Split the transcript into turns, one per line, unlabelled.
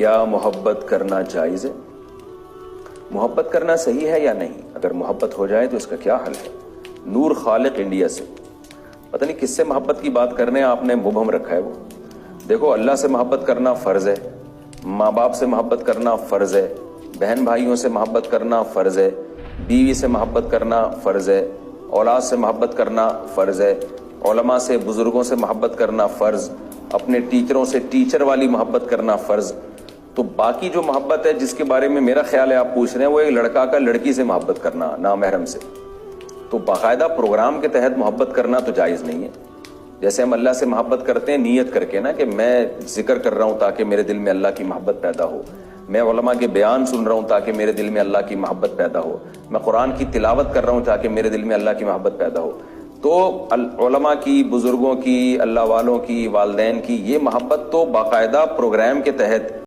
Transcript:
کیا محبت کرنا جائز ہے؟ محبت کرنا صحیح ہے یا نہیں؟ اگر محبت ہو جائے تو اس کا کیا حل ہے؟ نور خالق انڈیا سے پتہ نہیں کس سے محبت کی بات کرنے آپ نے مبہم رکھا ہے وہ. دیکھو اللہ سے محبت کرنا فرض ہے، ماں باپ سے محبت کرنا فرض ہے، بہن بھائیوں سے محبت کرنا فرض ہے، بیوی سے محبت کرنا فرض ہے، اولاد سے محبت کرنا فرض ہے، علماء سے بزرگوں سے محبت کرنا فرض، اپنے ٹیچروں سے ٹیچر والی محبت کرنا فرض. تو باقی جو محبت ہے جس کے بارے میں میرا خیال ہے آپ پوچھ رہے ہیں، وہ ایک لڑکا کا لڑکی سے محبت کرنا نامحرم سے. تو باقاعدہ پروگرام کے تحت محبت کرنا تو جائز نہیں ہے. جیسے ہم اللہ سے محبت کرتے ہیں نیت کر کے نا کہ میں ذکر کر رہا ہوں تاکہ میرے دل میں اللہ کی محبت پیدا ہو، میں علماء کے بیان سن رہا ہوں تاکہ میرے دل میں اللہ کی محبت پیدا ہو، میں قرآن کی تلاوت کر رہا ہوں تاکہ میرے دل میں اللہ کی محبت پیدا ہو. تو علماء کی، بزرگوں کی، اللہ والوں کی، والدین کی یہ محبت تو باقاعدہ پروگرام کے تحت